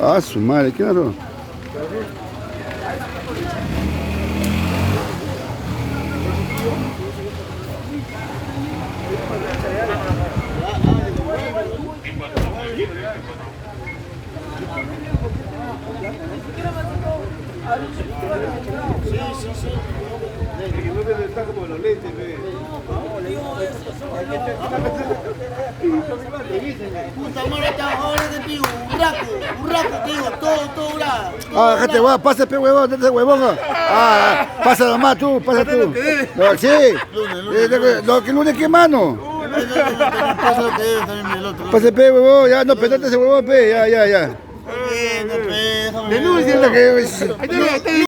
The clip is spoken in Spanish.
Ah, su madre, ¿qué era? Está como los lentes, Puta madre, ahora te pido un raco, te digo, todo bravo. Ah, déjate, huevón, pasa, pe, huevón, déjate, huevón. Pasa nomás tú, pasa tú. No, sí. Lo que lunes, ¿qué mano? Pasa lo que debe también el otro. Pase, pe, huevón, ya, no, petate ese huevón, pe, ya. Denuncia. Denuncia que